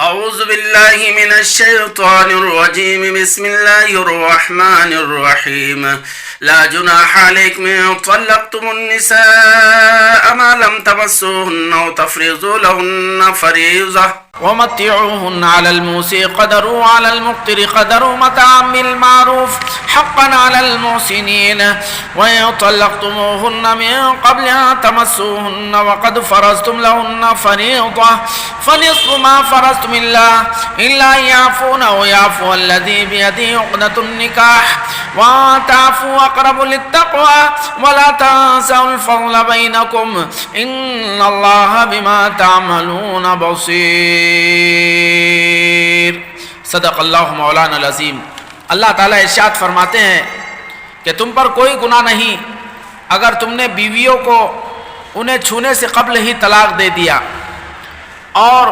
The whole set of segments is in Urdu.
أعوذ بالله من الشيطان الرجيم بسم الله الرحمن الرحيم لا جناح عليكم إن طلقتم النساء ما لم تمسوهن أو تفرضوا لهن فريضة ومتعوهن على الموسع قدره وعلى المقتر قدره متاعا بالمعروف حقا على المحسنين وإن طلقتموهن من قبل أن تمسوهن وقد فرضتم لهن فريضة فنصف ما فرضتم إلا أن يعفون أو يعفو الذي بيده عقدة النكاح وأن تعفوا أقرب للتقوى ولا تنسوا الفضل بينكم إن الله بما تعملون بصير. صدق اللہ مولانا العظیم. اللہ تعالیٰ ارشاد فرماتے ہیں کہ تم پر کوئی گناہ نہیں اگر تم نے بیویوں کو انہیں چھونے سے قبل ہی طلاق دے دیا اور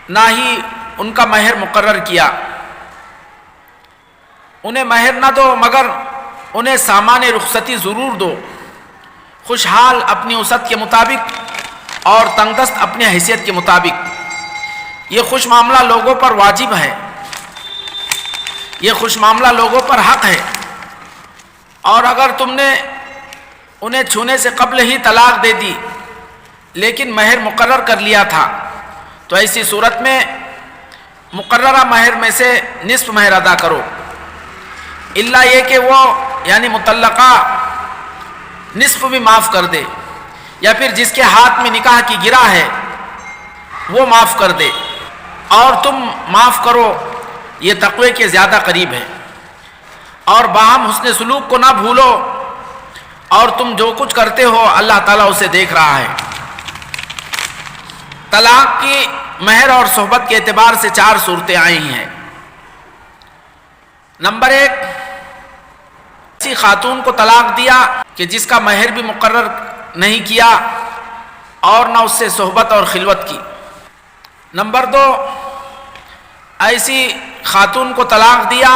نہ ہی ان کا مہر مقرر کیا. انہیں مہر نہ دو مگر انہیں سامان رخصتی ضرور دو، خوشحال اپنی وسعت کے مطابق اور تنگدست اپنی حیثیت کے مطابق. یہ خوش معاملہ لوگوں پر واجب ہے، یہ خوش معاملہ لوگوں پر حق ہے. اور اگر تم نے انہیں چھونے سے قبل ہی طلاق دے دی لیکن مہر مقرر کر لیا تھا تو ایسی صورت میں مقررہ مہر میں سے نصف مہر ادا کرو، الا یہ کہ وہ یعنی مطلقہ نصف بھی معاف کر دے یا پھر جس کے ہاتھ میں نکاح کی گرہ ہے وہ معاف کر دے. اور تم معاف کرو یہ تقوی کے زیادہ قریب ہے. اور باہم حسن سلوک کو نہ بھولو اور تم جو کچھ کرتے ہو اللہ تعالیٰ اسے دیکھ رہا ہے. طلاق کی مہر اور صحبت کے اعتبار سے 4 صورتیں آئی ہیں. نمبر 1، کسی خاتون کو طلاق دیا کہ جس کا مہر بھی مقرر نہیں کیا اور نہ اس سے صحبت اور خلوت کی. نمبر 2، ایسی خاتون کو طلاق دیا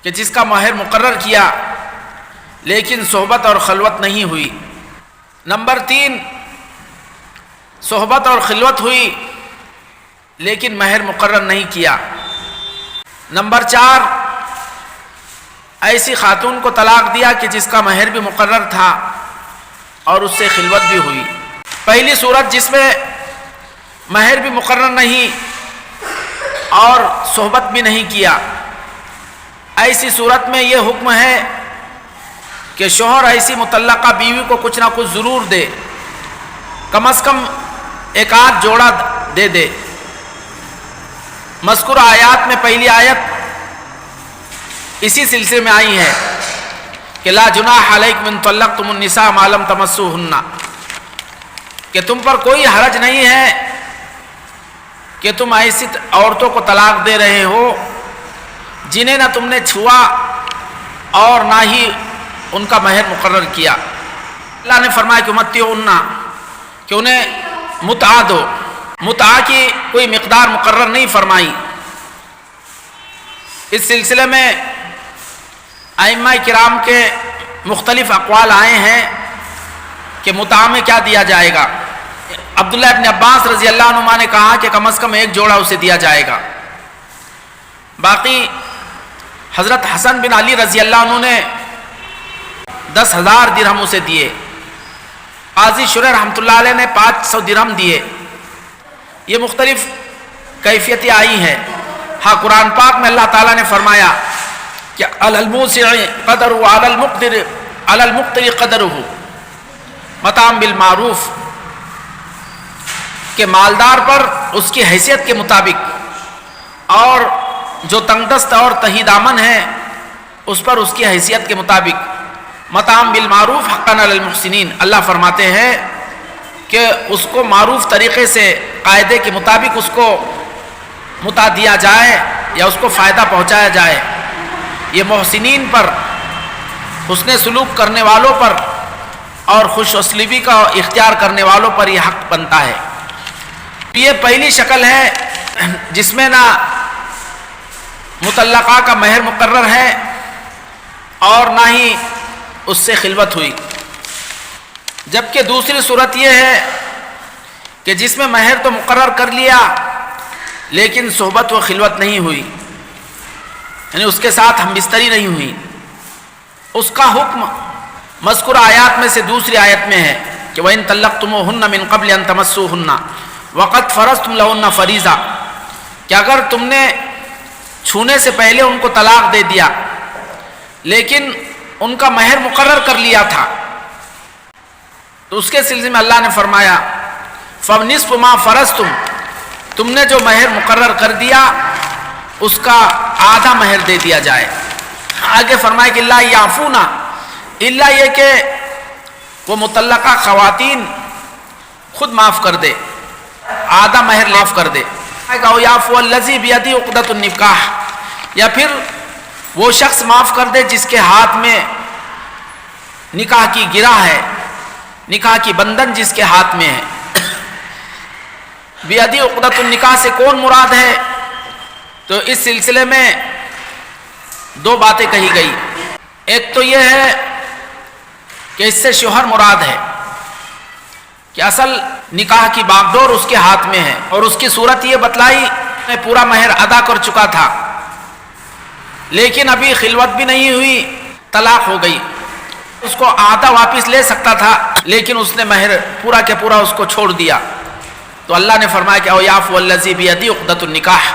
کہ جس کا مہر مقرر کیا لیکن صحبت اور خلوت نہیں ہوئی. نمبر 3، صحبت اور خلوت ہوئی لیکن مہر مقرر نہیں کیا. نمبر 4، ایسی خاتون کو طلاق دیا کہ جس کا مہر بھی مقرر تھا اور اس سے خلوت بھی ہوئی. پہلی صورت جس میں مہر بھی مقرر نہیں اور صحبت بھی نہیں کیا، ایسی صورت میں یہ حکم ہے کہ شوہر ایسی مطلقہ بیوی کو کچھ نہ کچھ ضرور دے، کم از کم 1 جوڑا دے دے. مذکورہ آیات میں پہلی آیت اسی سلسلے میں آئی ہے کہ لا جناح علیکم ان طلقتم النساء ما لم تمسوهن، کہ تم پر کوئی حرج نہیں ہے کہ تم ایسی عورتوں کو طلاق دے رہے ہو جنہیں نہ تم نے چھوا اور نہ ہی ان کا مہر مقرر کیا. اللہ نے فرمایا کہ متعوہن، کہ انہیں متعہ دو. متعہ کی کوئی مقدار مقرر نہیں فرمائی. اس سلسلے میں ائمہ کرام کے مختلف اقوال آئے ہیں کہ متعہ میں کیا دیا جائے گا. عبداللہ ابن عباس رضی اللہ عنہما نے کہا کہ کم از کم 1 جوڑا اسے دیا جائے گا. باقی حضرت حسن بن علی رضی اللہ عنہ نے 10,000 درہم اسے دیے. قاضی شرح رحمۃ اللہ علیہ نے 500 درہم دیے. یہ مختلف کیفیتیں آئی ہیں. ہاں قرآن پاک میں اللہ تعالیٰ نے فرمایا کہ علی الموسع قدرہ وعلی المقتر قدرہ متاعا بالمعروف، کہ مالدار پر اس کی حیثیت کے مطابق اور جو تنگدست اور تہی دامن ہے اس پر اس کی حیثیت کے مطابق متاعا بالمعروف حقا علی المحسنین. اللہ فرماتے ہیں کہ اس کو معروف طریقے سے قاعدے کے مطابق اس کو متع دیا جائے یا اس کو فائدہ پہنچایا جائے. یہ محسنین پر، حسن سلوک کرنے والوں پر اور خوش اسلوبی کا اختیار کرنے والوں پر یہ حق بنتا ہے. یہ پہلی شکل ہے جس میں نہ مطلقہ کا مہر مقرر ہے اور نہ ہی اس سے خلوت ہوئی. جبکہ دوسری صورت یہ ہے کہ جس میں مہر تو مقرر کر لیا لیکن صحبت و خلوت نہیں ہوئی، یعنی اس کے ساتھ ہم بستری نہیں ہوئی، اس کا حکم مذکورہ آیات میں سے دوسری آیت میں ہے کہ وَإِن طَلَّقْتُمُوهُنَّ مِن قَبْلِ أَن تَمَسُّوهُنَّ وَقَدْ فَرَضْتُمْ لَهُنَّ فَرِيضَةً، کہ اگر تم نے چھونے سے پہلے ان کو طلاق دے دیا لیکن ان کا مہر مقرر کر لیا تھا، تو اس کے سلسلے میں اللہ نے فرمایا فَنِصْفُ مَا فَرَضْتُمْ، تم نے جو مہر مقرر کر دیا اس کا آدھا مہر دے دیا جائے۔ آگے فرمایا کہ اللہ یعفونا، اللہ یہ کہ وہ مطلقہ خواتین خود معاف کر دے، آدھا مہر معاف کر دے۔ یعفو الذی بیدہ عقدۃ النکاح، یا پھر وہ شخص معاف کر دے جس کے ہاتھ میں نکاح کی گرہ ہے، نکاح کی بندھن جس کے ہاتھ میں ہے۔ بیدہ عقدۃ النکاح سے کون مراد ہے؟ تو اس سلسلے میں دو باتیں کہی گئی۔ ایک تو یہ ہے کہ اس سے شوہر مراد ہے کہ اصل نکاح کی باغڈور اس کے ہاتھ میں ہے، اور اس کی صورت یہ بتلائی میں پورا مہر ادا کر چکا تھا لیکن ابھی خلوت بھی نہیں ہوئی، طلاق ہو گئی، اس کو آدھا واپس لے سکتا تھا لیکن اس نے مہر پورا کے پورا اس کو چھوڑ دیا۔ تو اللہ نے فرمایا کہ او یعفو الذی بیدہ عقدۃ النکاح،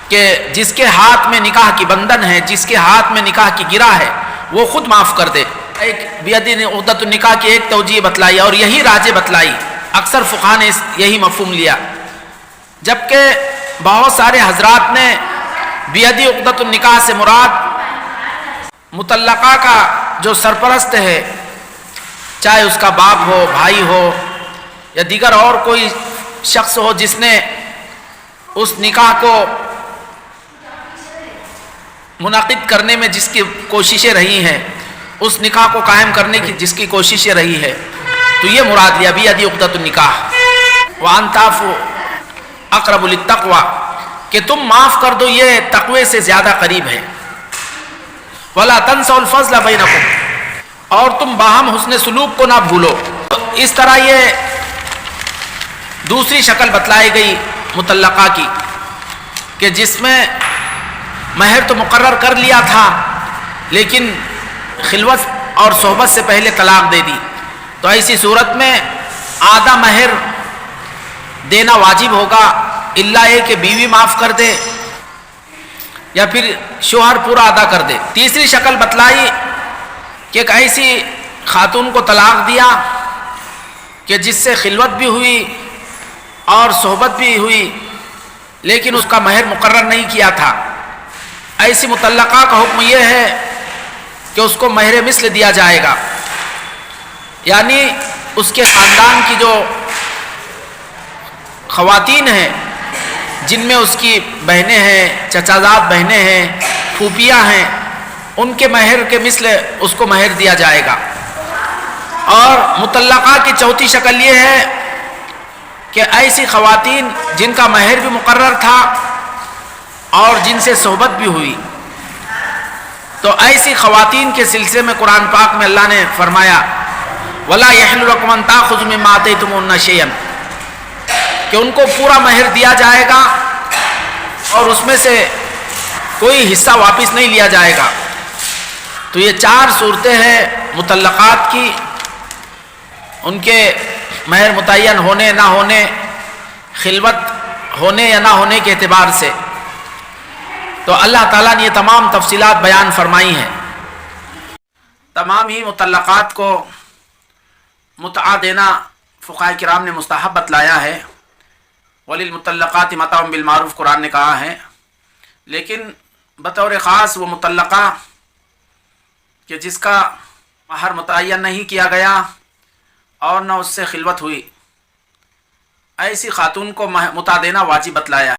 کہ جس کے ہاتھ میں نکاح کی بندھن ہے، جس کے ہاتھ میں نکاح کی گرہ ہے، وہ خود معاف کر دے۔ ایک بیدہ عقدۃ النکاح کی ایک توجیہ بتلائی اور یہی راجح بتلائی، اکثر فقہاء نے یہی مفہوم لیا، جبکہ بہت سارے حضرات نے بیدہ عقدۃ النکاح سے مراد مطلقہ کا جو سرپرست ہے، چاہے اس کا باپ ہو، بھائی ہو یا دیگر اور کوئی شخص ہو جس نے اس نکاح کو منعقد کرنے میں جس کی کوششیں رہی ہیں، اس نکاح کو قائم کرنے کی جس کی کوششیں رہی ہے، تو یہ مراد لیا بیدہ عقدۃ النکاح۔ وَأَن تَعْفُوا أَقْرَبُ لِلتَّقْوَىٰ، کہ تم معاف کر دو یہ تقوی سے زیادہ قریب ہے۔ وَلَا تَنْسَوْا الْفَضْلَ بَيْنَكُمْ، اور تم باہم حسن سلوک کو نہ بھولو۔ اس طرح یہ دوسری شکل بتلائی گئی مطلقہ کی کہ جس میں مہر تو مقرر کر لیا تھا لیکن خلوت اور صحبت سے پہلے طلاق دے دی، تو ایسی صورت میں آدھا مہر دینا واجب ہوگا، الا یہ کہ بیوی معاف کر دے یا پھر شوہر پورا ادا کر دے۔ تیسری شکل بتلائی کہ ایک ایسی خاتون کو طلاق دیا کہ جس سے خلوت بھی ہوئی اور صحبت بھی ہوئی لیکن اس کا مہر مقرر نہیں کیا تھا، ایسی مطلقہ کا حکم یہ ہے کہ اس کو مہر مثل دیا جائے گا، یعنی اس کے خاندان کی جو خواتین ہیں جن میں اس کی بہنیں ہیں، چچا زاد بہنیں ہیں، پھوپھیاں ہیں، ان کے مہر کے مثل اس کو مہر دیا جائے گا۔ اور مطلقہ کی چوتھی شکل یہ ہے کہ ایسی خواتین جن کا مہر بھی مقرر تھا اور جن سے صحبت بھی ہوئی، تو ایسی خواتین کے سلسلے میں قرآن پاک میں اللہ نے فرمایا وَلَا يَحِلُّ لَكُمْ أَن تَأْخُذُوا مِمَّا آتَيْتُمُوهُنَّ شَيْئًا، کہ ان کو پورا مہر دیا جائے گا اور اس میں سے کوئی حصہ واپس نہیں لیا جائے گا۔ تو یہ چار صورتیں ہیں مطلقات کی، ان کے مہر متعین ہونے نہ ہونے، خلوت ہونے یا نہ ہونے کے اعتبار سے۔ تو اللہ تعالیٰ نے یہ تمام تفصیلات بیان فرمائی ہیں۔ تمام ہی مطلقات کو متعہ دینا فقہاء کرام نے مستحب بتلایا ہے، وَلِلْمُطَلَّقَاتِ مَتَاعٌ بِالْمَعْرُوفِ قرآن نے کہا ہے، لیکن بطور خاص وہ مطلقہ کہ جس کا مہر متعین نہیں کیا گیا اور نہ اس سے خلوت ہوئی، ایسی خاتون کو متعہ دینا واجب بتلایا ہے۔